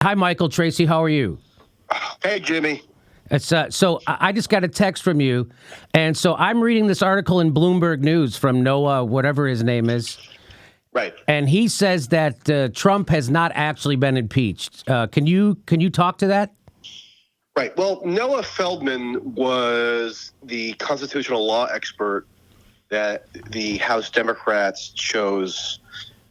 Hi, Michael Tracy. How are you? Hey, Jimmy. So I just got a text from you, and so I'm reading this article in Bloomberg News from Noah, whatever his name is, Right. and he says that Trump has not actually been impeached. Can you talk to that? Right. Well, Noah Feldman was the constitutional law expert that the House Democrats chose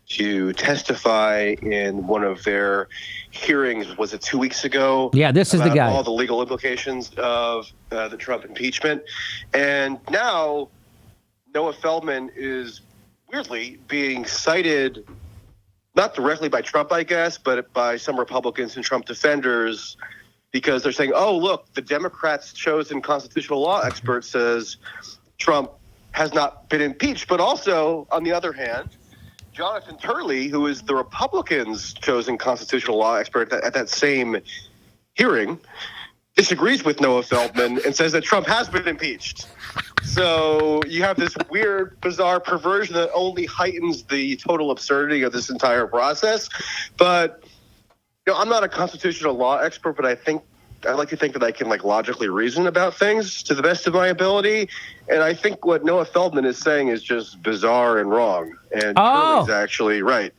to testify in one of their hearings. Was it 2 weeks ago? Yeah, this is the About guy. all the legal implications of the Trump impeachment. And now Noah Feldman is weirdly being cited, not directly by Trump, I guess, but by some Republicans and Trump defenders, because they're saying, oh, look, the Democrats' chosen constitutional law expert says Trump has not been impeached. But also, on the other hand, Jonathan Turley, who is the Republicans' chosen constitutional law expert at that same hearing, disagrees with Noah Feldman and says that Trump has been impeached. So you have this weird, bizarre perversion that only heightens the total absurdity of this entire process. But I'm not a constitutional law expert, but I like to think that I can logically reason about things to the best of my ability. And I think what Noah Feldman is saying is just bizarre and wrong. And Turley's actually right.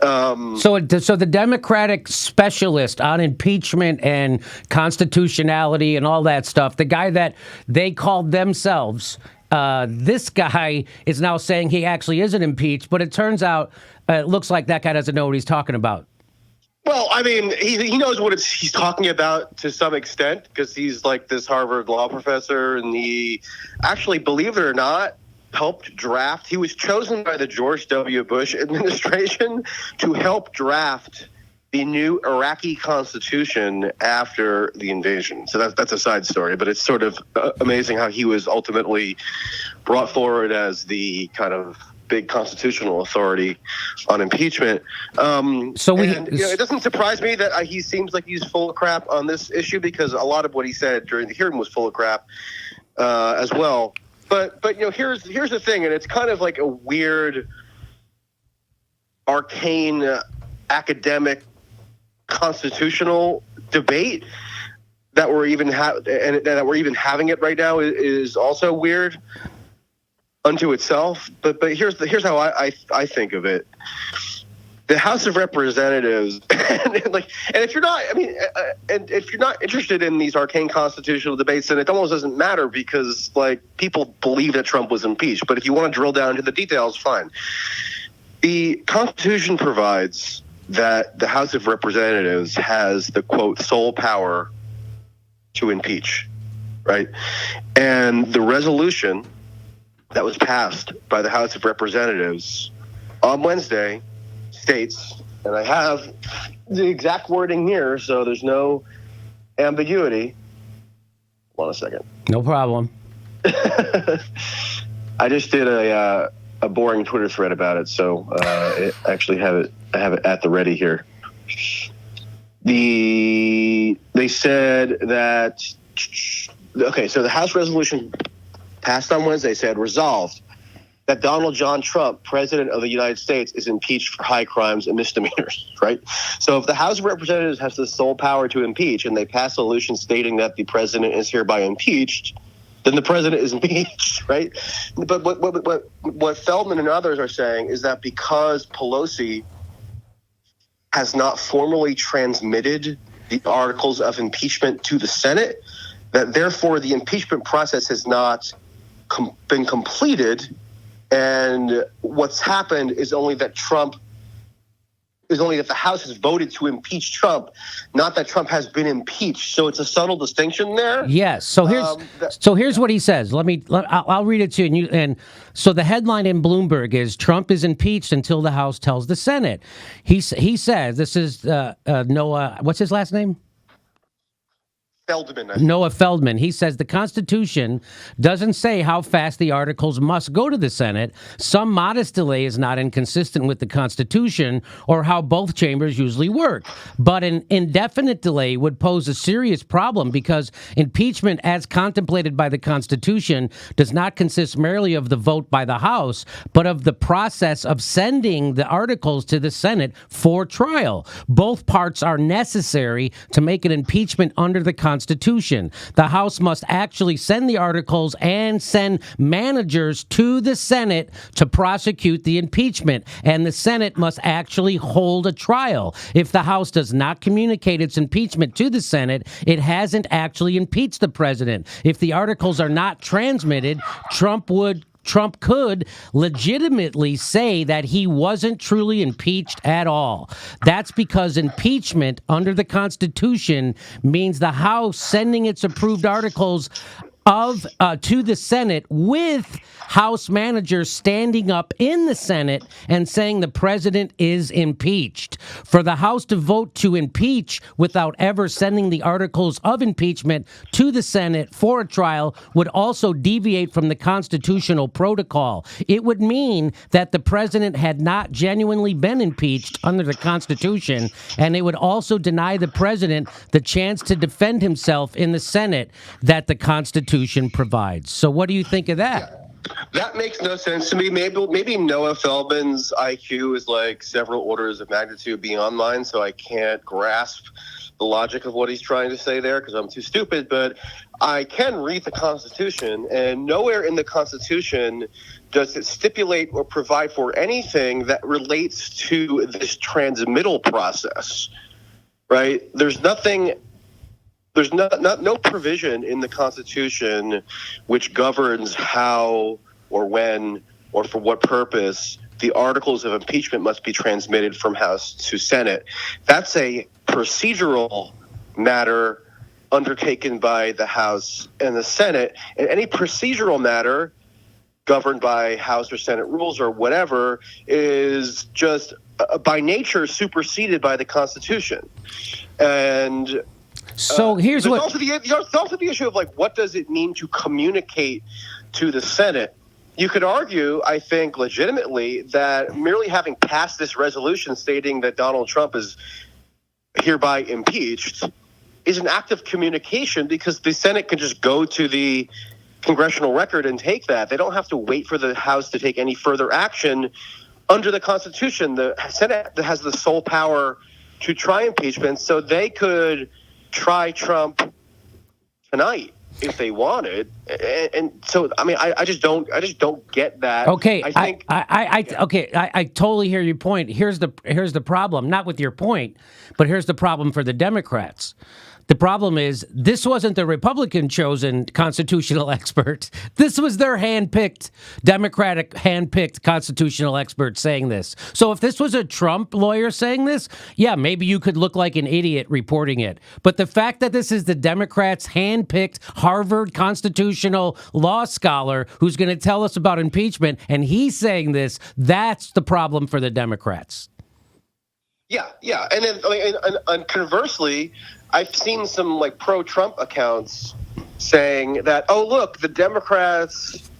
So the Democratic specialist on impeachment and constitutionality and all that stuff, the guy that they called themselves, this guy is now saying he actually isn't impeached, but it turns out it looks like that guy doesn't know what he's talking about. Well, I mean, he knows what he's talking about to some extent, because he's like this Harvard law professor, and he actually, believe it or not, helped draft. He was chosen by the George W. Bush administration to help draft the new Iraqi constitution after the invasion. So that's a side story, but it's sort of amazing how he was ultimately brought forward as the kind of big constitutional authority on impeachment. It doesn't surprise me that he seems like he's full of crap on this issue, because a lot of what he said during the hearing was full of crap as well. But here's the thing, and it's kind of like a weird, arcane, academic, constitutional debate that we're even having it right now is also weird unto itself. But here's how I think of it. The House of Representatives, and if you're not, and if you're not interested in these arcane constitutional debates, then it almost doesn't matter, because people believe that Trump was impeached. But if you want to drill down into the details, fine. The Constitution provides that the House of Representatives has the, quote, sole power to impeach, right? And the resolution that was passed by the House of Representatives on Wednesday states, and I have the exact wording here, so there's no ambiguity. Hold on a second. No problem. I just did a boring Twitter thread about it, so I have it at the ready here. They said that, okay, so the House resolution passed on Wednesday said, resolved that Donald John Trump, President of the United States, is impeached for high crimes and misdemeanors, right? So if the House of Representatives has the sole power to impeach, and they pass a resolution stating that the president is hereby impeached, then the president is impeached, right? But what Feldman and others are saying is that because Pelosi has not formally transmitted the articles of impeachment to the Senate, that therefore the impeachment process has not been completed, and what's happened is only that the House has voted to impeach Trump, not that Trump has been impeached. So it's a subtle distinction there. Yes. So here's what he says. I'll read it to you. And so the headline in Bloomberg is Trump is impeached until the House tells the Senate. He says, this is Noah. What's his last name? Feldman. I think. Noah Feldman. He says the Constitution doesn't say how fast the articles must go to the Senate. Some modest delay is not inconsistent with the Constitution or how both chambers usually work. But an indefinite delay would pose a serious problem because impeachment, as contemplated by the Constitution, does not consist merely of the vote by the House, but of the process of sending the articles to the Senate for trial. Both parts are necessary to make an impeachment under the Constitution. The House must actually send the articles and send managers to the Senate to prosecute the impeachment, and the Senate must actually hold a trial. If the House does not communicate its impeachment to the Senate, it hasn't actually impeached the president. If the articles are not transmitted, Trump could legitimately say that he wasn't truly impeached at all. That's because impeachment under the Constitution means the House sending its approved articles to the Senate with House managers standing up in the Senate and saying the president is impeached. For the House to vote to impeach without ever sending the articles of impeachment to the Senate for a trial would also deviate from the constitutional protocol. It would mean that the president had not genuinely been impeached under the Constitution, and it would also deny the president the chance to defend himself in the Senate that the Constitution provides. So what do you think of that? That makes no sense to me. Maybe Noah Feldman's IQ is like several orders of magnitude beyond mine, so I can't grasp the logic of what he's trying to say there because I'm too stupid. But I can read the Constitution, and nowhere in the Constitution does it stipulate or provide for anything that relates to this transmittal process, right? There's nothing. There's no provision in the Constitution which governs how or when or for what purpose the articles of impeachment must be transmitted from House to Senate. That's a procedural matter undertaken by the House and the Senate. And any procedural matter governed by House or Senate rules or whatever is just by nature superseded by the Constitution. And so here's what... There's also the issue of, like, what does it mean to communicate to the Senate? You could argue, I think, legitimately, that merely having passed this resolution stating that Donald Trump is hereby impeached is an act of communication because the Senate can just go to the congressional record and take that. They don't have to wait for the House to take any further action. Under the Constitution, the Senate has the sole power to try impeachment, so they could try Trump tonight if they wanted, and so I mean, I just don't get that. Okay, I think I totally hear your point. Here's the problem, not with your point, but here's the problem for the Democrats. The problem is this wasn't the Republican-chosen constitutional expert. This was their hand-picked, Democratic hand-picked constitutional expert saying this. So if this was a Trump lawyer saying this, yeah, maybe you could look like an idiot reporting it. But the fact that this is the Democrats' hand-picked Harvard constitutional law scholar who's going to tell us about impeachment, and he's saying this, that's the problem for the Democrats. Yeah. And then and conversely, I've seen some like pro-Trump accounts saying that, oh, look, the Democrats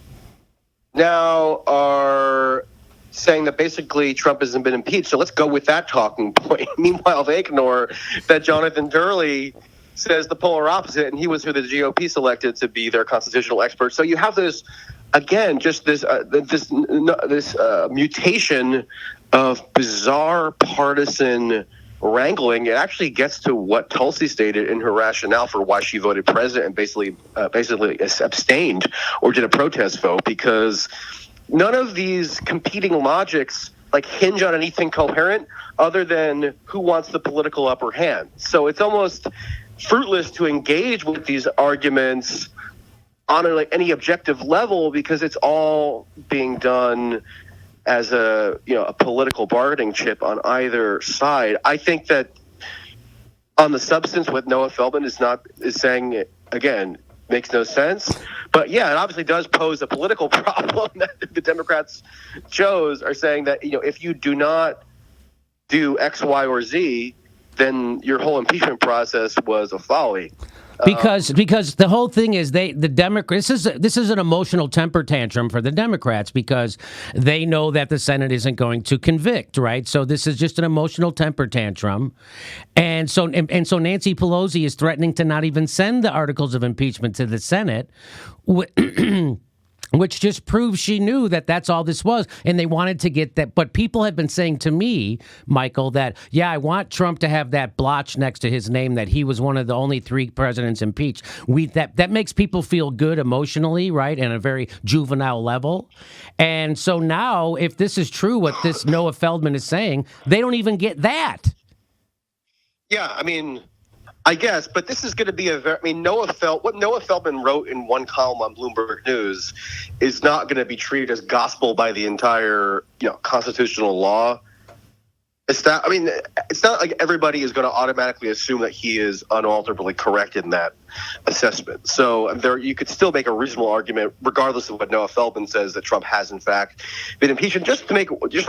now are saying that basically Trump hasn't been impeached. So let's go with that talking point. Meanwhile, they ignore that Jonathan Turley says the polar opposite, and he was who the GOP selected to be their constitutional expert. So you have this, again, just this mutation of bizarre partisan wrangling. It actually gets to what Tulsi stated in her rationale for why she voted president and basically abstained or did a protest vote, because none of these competing logics like hinge on anything coherent other than who wants the political upper hand. So it's almost fruitless to engage with these arguments on any objective level because it's all being done as a political bargaining chip on either side. I think that on the substance, what Noah Feldman is saying, it, again, makes no sense. But yeah, it obviously does pose a political problem that the Democrats are saying that if you do not do X, Y, or Z, then your whole impeachment process was a folly. Because the whole thing is the Democrats, this is an emotional temper tantrum for the Democrats because they know that the Senate isn't going to convict, right? So this is just an emotional temper tantrum, and so Nancy Pelosi is threatening to not even send the articles of impeachment to the Senate. Which just proves she knew that that's all this was, and they wanted to get that. But people have been saying to me, Michael, that, yeah, I want Trump to have that blotch next to his name that he was one of the only 3 presidents impeached. That makes people feel good emotionally, right, and a very juvenile level. And so now, if this is true, what this Noah Feldman is saying, they don't even get that. Yeah, I mean, I guess, but this is going to be what Noah Feldman wrote in one column on Bloomberg News is not going to be treated as gospel by the entire, constitutional law. It's not like everybody is going to automatically assume that he is unalterably correct in that assessment. So you could still make a reasonable argument, regardless of what Noah Feldman says, that Trump has in fact been impeached. And just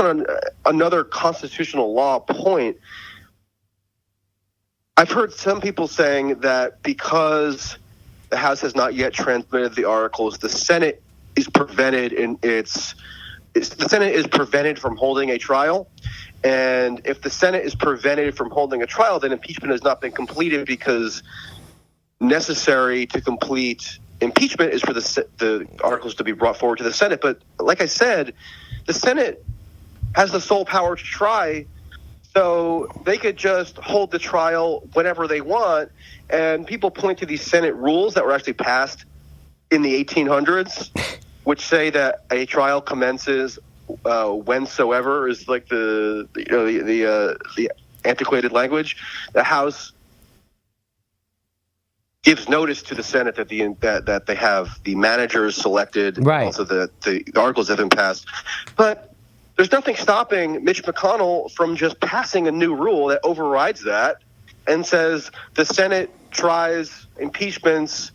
on another constitutional law point, I've heard some people saying that because the House has not yet transmitted the articles, the Senate is prevented from holding a trial. And if the Senate is prevented from holding a trial, then impeachment has not been completed, because necessary to complete impeachment is for the articles to be brought forward to the Senate. But like I said, the Senate has the sole power to try. So they could just hold the trial whenever they want. And people point to these Senate rules that were actually passed in the 1800s, which say that a trial commences whensoever, is like the antiquated language. The House gives notice to the Senate that they have the managers selected, right. Also the articles have been passed. But there's nothing stopping Mitch McConnell from just passing a new rule that overrides that and says the Senate tries impeachments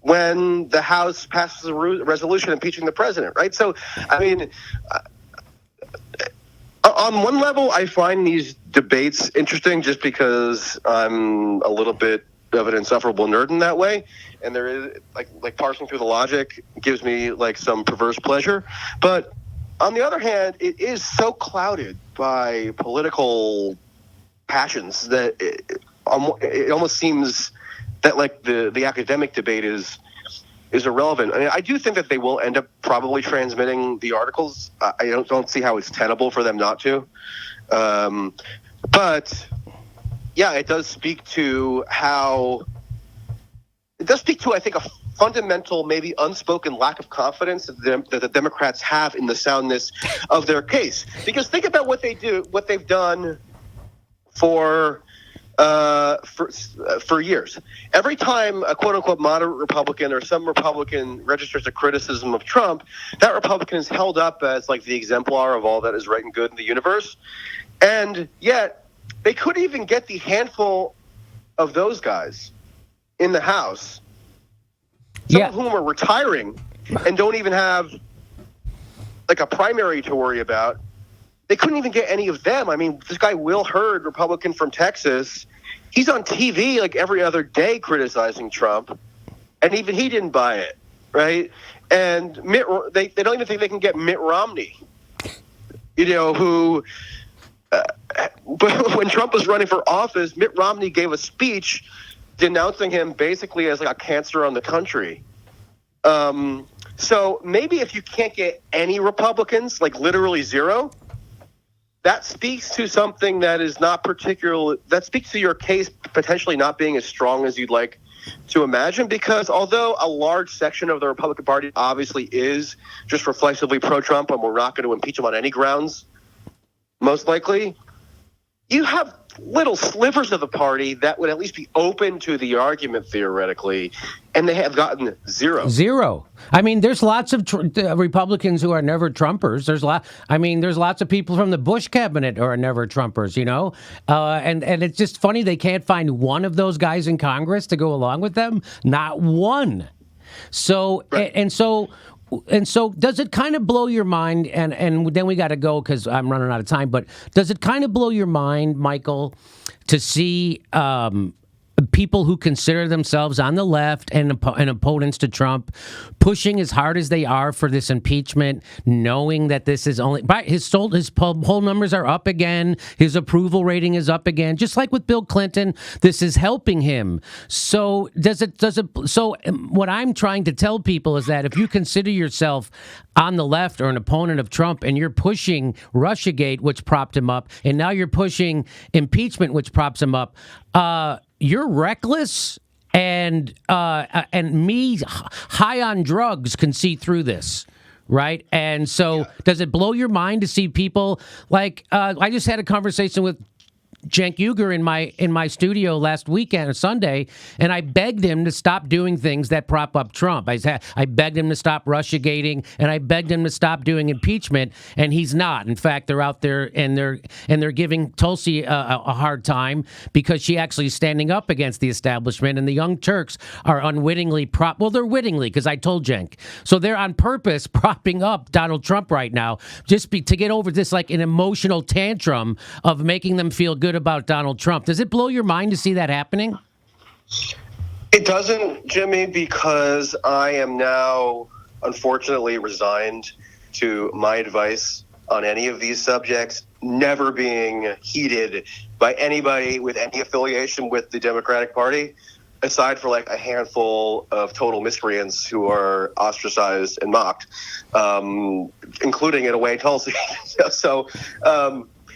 when the House passes a resolution impeaching the president, right? So, I mean, on one level, I find these debates interesting just because I'm a little bit of an insufferable nerd in that way. And there is, like parsing through the logic gives me like some perverse pleasure. But on the other hand, it is so clouded by political passions that it almost seems that like the academic debate is irrelevant. I mean, I do think that they will end up probably transmitting the articles. I don't see how it's tenable for them not to. But yeah, it does speak to I think, a fundamental, maybe unspoken lack of confidence that the Democrats have in the soundness of their case. Because think about what they've done for years. Every time a quote-unquote moderate Republican or some Republican registers a criticism of Trump, that Republican is held up as like the exemplar of all that is right and good in the universe. And yet, they couldn't even get the handful of those guys in the House, some of whom are retiring and don't even have like a primary to worry about. They couldn't even get any of them. I mean, this guy Will Hurd, Republican from Texas, he's on TV like every other day criticizing Trump, and even he didn't buy it, right? And they don't even think they can get Mitt Romney, who when Trump was running for office, Mitt Romney gave a speech denouncing him basically as like a cancer on the country. So maybe if you can't get any Republicans, like literally zero, that speaks to something that is not that speaks to your case potentially not being as strong as you'd like to imagine, because although a large section of the Republican Party obviously is just reflexively pro-Trump and we're not going to impeach him on any grounds, most likely, you have little slivers of the party that would at least be open to the argument theoretically, and they have gotten zero. I mean, there's lots of Republicans who are never Trumpers. There's lots of people from the Bush cabinet who are never Trumpers, and it's just funny they can't find one of those guys in Congress to go along with them. Not one. So, right. And so And so does it kind of blow your mind, and then we got to go because I'm running out of time, but does it kind of blow your mind, Michael, to see people who consider themselves on the left and opponents to Trump pushing as hard as they are for this impeachment, knowing that this is only his poll numbers are up again, his approval rating is up again, just like with Bill Clinton. This is helping him. So so what I'm trying to tell people is that if you consider yourself on the left or an opponent of Trump and you're pushing Russiagate, which propped him up, and now you're pushing impeachment, which props him up, you're reckless, and me, high on drugs, can see through this, right? And so, does it blow your mind to see people like I just had a conversation with Cenk Uygur in my studio last weekend or Sunday, and I begged him to stop doing things that prop up Trump. I begged him to stop Russiagating, and I begged him to stop doing impeachment, and he's not. In fact, they're out there and they're giving Tulsi a hard time because she actually is standing up against the establishment, and the Young Turks are unwittingly they're wittingly, because I told Cenk. So they're on purpose propping up Donald Trump right now to get over this, like an emotional tantrum of making them feel good about Donald Trump. Does it blow your mind to see that happening? It doesn't, Jimmy, because I am now, unfortunately, resigned to my advice on any of these subjects never being heeded by anybody with any affiliation with the Democratic Party, aside for like a handful of total miscreants who are ostracized and mocked, including, in a way, Tulsi.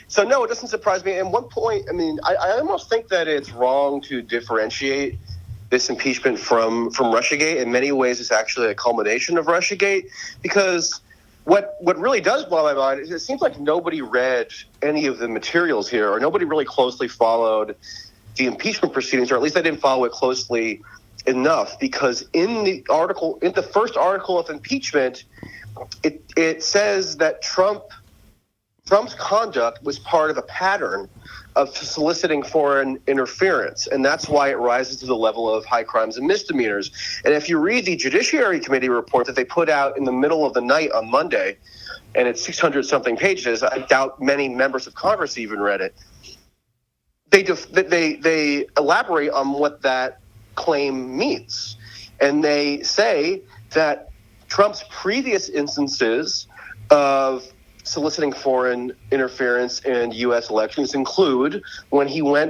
So no, it doesn't surprise me. And one point, I mean, I almost think that it's wrong to differentiate this impeachment from Russiagate. In many ways, it's actually a culmination of Russiagate, because what really does blow my mind is it seems like nobody read any of the materials here, or nobody really closely followed the impeachment proceedings, or at least I didn't follow it closely enough, because in the first article of impeachment, it says that Trump's conduct was part of a pattern of soliciting foreign interference, and that's why it rises to the level of high crimes and misdemeanors. And if you read the Judiciary Committee report that they put out in the middle of the night on Monday, and it's 600-something pages, I doubt many members of Congress even read it, they elaborate on what that claim means. And they say that Trump's previous instances of soliciting foreign interference in U.S. elections include when he was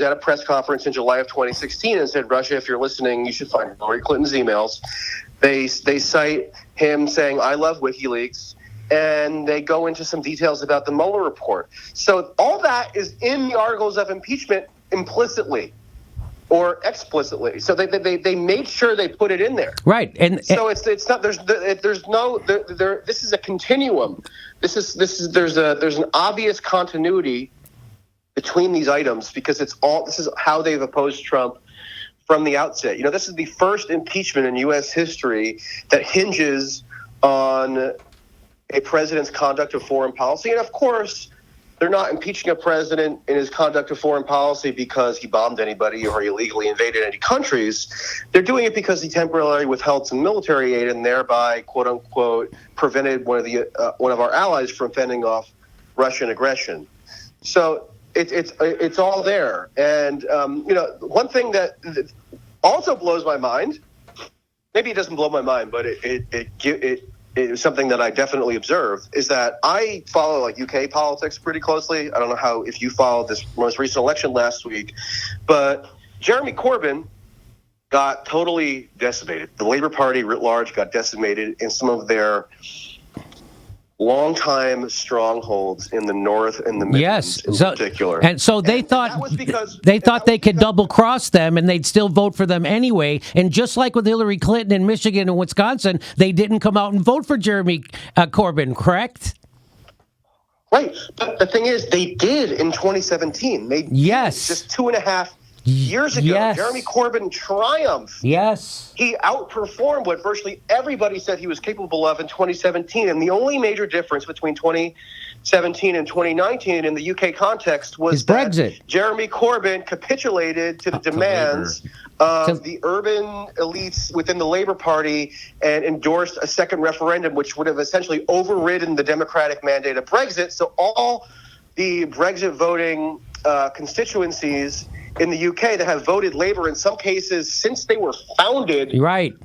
at a press conference in July of 2016 and said, "Russia, if you're listening, you should find Hillary Clinton's emails." They cite him saying, "I love WikiLeaks," and they go into some details about the Mueller report. So all that is in the articles of impeachment implicitly or explicitly. So they made sure they put it in there. Right. And so it's not, there's no, this is a continuum. There's an obvious continuity between these items, because this is how they've opposed Trump from the outset. You know, this is the first impeachment in U.S. history that hinges on a president's conduct of foreign policy. And of course, they're not impeaching a president in his conduct of foreign policy because he bombed anybody or he illegally invaded any countries. They're doing it because he temporarily withheld some military aid and thereby, quote unquote, prevented one of our allies from fending off Russian aggression. So it's all there. And one thing that also blows my mind, maybe it doesn't blow my mind, but it is something that I definitely observed, is that I follow like UK politics pretty closely. I don't know if you followed this most recent election last week, but Jeremy Corbyn got totally decimated. The Labour Party writ large got decimated in some of their longtime strongholds in the North and the Midlands in particular. And so they thought they could double cross them and they'd still vote for them anyway. And just like with Hillary Clinton in Michigan and Wisconsin, they didn't come out and vote for Jeremy Corbyn, correct? Right. But the thing is, they did in 2017. Just 2.5 years ago. Yes. Jeremy Corbyn triumphed. Yes. He outperformed what virtually everybody said he was capable of in 2017. And the only major difference between 2017 and 2019 in the UK context was that Brexit. Jeremy Corbyn capitulated to the demands of the urban elites within the Labour Party and endorsed a second referendum, which would have essentially overridden the democratic mandate of Brexit. So all the Brexit voting constituencies in the UK that have voted Labour in some cases since they were founded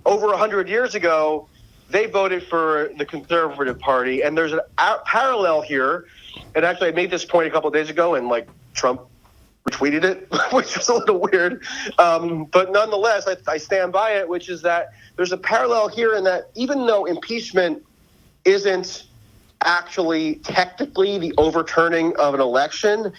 over 100 years ago, they voted for the Conservative Party. And there's a parallel here. And actually, I made this point a couple of days ago, and Trump retweeted it, which was a little weird. But nonetheless, I stand by it, which is that there's a parallel here in that even though impeachment isn't actually technically the overturning of an election,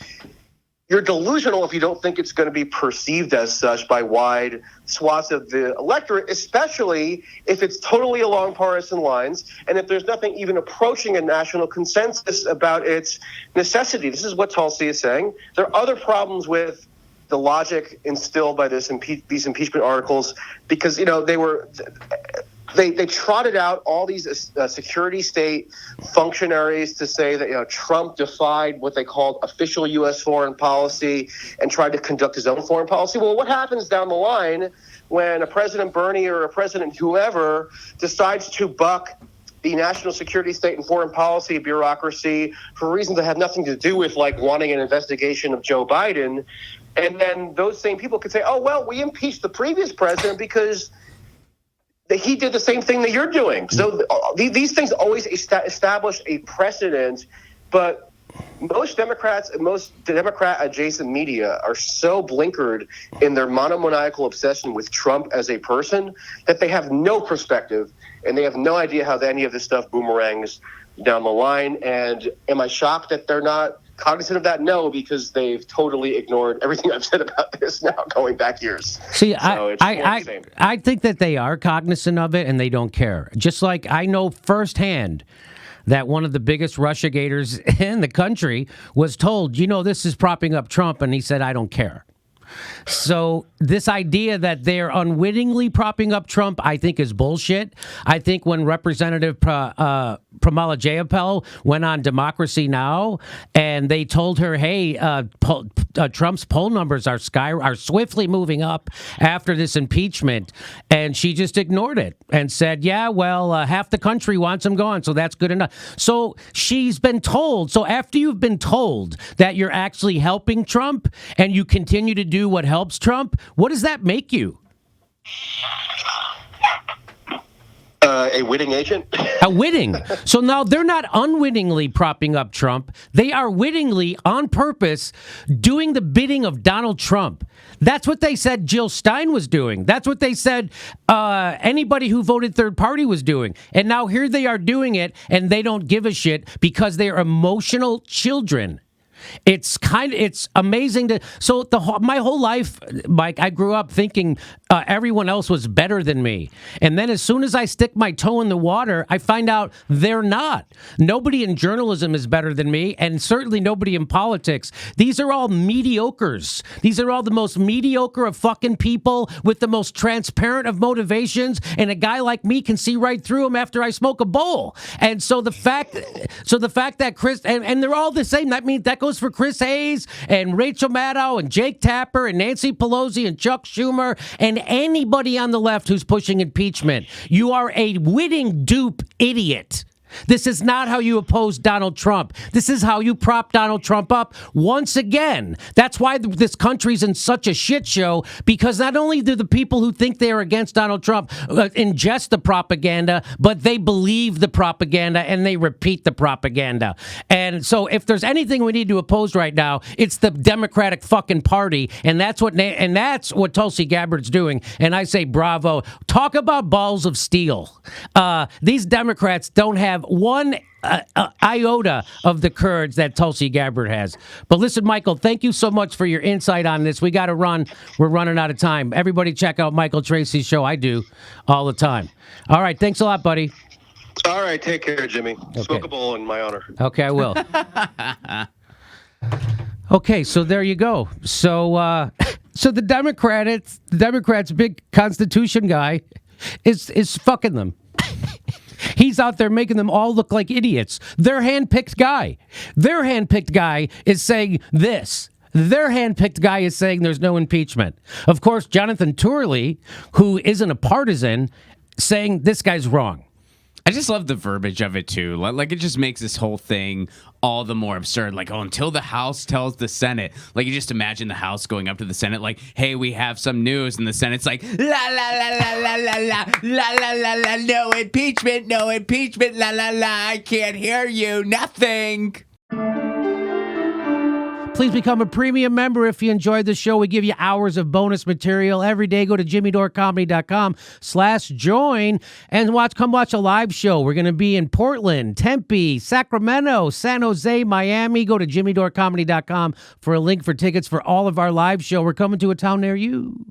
you're delusional if you don't think it's going to be perceived as such by wide swaths of the electorate, especially if it's totally along partisan lines and if there's nothing even approaching a national consensus about its necessity. This is what Tulsi is saying. There are other problems with the logic instilled by these impeachment articles because, they trotted out all these security state functionaries to say that Trump defied what they called official U.S. foreign policy and tried to conduct his own foreign policy. Well, what happens down the line when a President Bernie or a President whoever decides to buck the national security state and foreign policy bureaucracy for reasons that have nothing to do with wanting an investigation of Joe Biden? And then those same people could say, oh, well, we impeached the previous president because he did the same thing that you're doing. So these things always establish a precedent, but most Democrats and most Democrat-adjacent media are so blinkered in their monomaniacal obsession with Trump as a person that they have no perspective and they have no idea how any of this stuff boomerangs down the line. And am I shocked that they're not cognizant of that? No, because they've totally ignored everything I've said about this now going back years. See, I think that they are cognizant of it and they don't care. Just like I know firsthand that one of the biggest Russiagators in the country was told, this is propping up Trump, and he said, I don't care. So this idea that they're unwittingly propping up Trump, I think, is bullshit. I think when Representative Pramila Jayapal went on Democracy Now! And they told her, hey, Trump's poll numbers are swiftly moving up after this impeachment, and she just ignored it and said, yeah, well, half the country wants him gone, so that's good enough. So she's been told. So after you've been told that you're actually helping Trump and you continue to do what helps Trump, what does that make you? A witting agent? A witting. So now they're not unwittingly propping up Trump. They are wittingly, on purpose, doing the bidding of Donald Trump. That's what they said Jill Stein was doing. That's what they said anybody who voted third party was doing. And now here they are doing it, and they don't give a shit because they're emotional children. It's amazing my whole life, Mike, I grew up thinking everyone else was better than me. And then as soon as I stick my toe in the water, I find out they're not. Nobody in journalism is better than me, and certainly nobody in politics. These are all mediocres. These are all the most mediocre of fucking people with the most transparent of motivations, and a guy like me can see right through them after I smoke a bowl. And so the fact that Chris, and they're all the same, that means that goes for Chris Hayes and Rachel Maddow and Jake Tapper and Nancy Pelosi and Chuck Schumer and anybody on the left who's pushing impeachment. You are a witting dupe idiot. This is not how you oppose Donald Trump. This is how you prop Donald Trump up once again. That's why this country's in such a shit show, because not only do the people who think they are against Donald Trump ingest the propaganda, but they believe the propaganda and they repeat the propaganda. And so if there's anything we need to oppose right now, it's the Democratic fucking party, and that's what Tulsi Gabbard's doing. And I say bravo. Talk about balls of steel. These Democrats don't have one iota of the courage that Tulsi Gabbard has. But listen, Michael, thank you so much for your insight on this. We got to run. We're running out of time. Everybody check out Michael Tracy's show. I do all the time. All right. Thanks a lot, buddy. All right. Take care, Jimmy. Okay. Smoke a bowl in my honor. Okay, I will. Okay, so there you go. So So the Democrats' big Constitution guy is fucking them. He's out there making them all look like idiots. Their handpicked guy is saying this. Their handpicked guy is saying there's no impeachment. Of course, Jonathan Turley, who isn't a partisan, saying this guy's wrong. I just love the verbiage of it, too. Like, it just makes this whole thing all the more absurd. Like, until the House tells the Senate. Like, you just imagine the House going up to the Senate like, hey, we have some news. And the Senate's like, la, la, la, la, la, la, la, la, la, la, la, no impeachment, la, la, la, I can't hear you, nothing. Please become a premium member if you enjoyed the show. We give you hours of bonus material every day. Go to jimmydorecomedy.com/join and come watch a live show. We're going to be in Portland, Tempe, Sacramento, San Jose, Miami. Go to jimmydorecomedy.com for a link for tickets for all of our live show. We're coming to a town near you.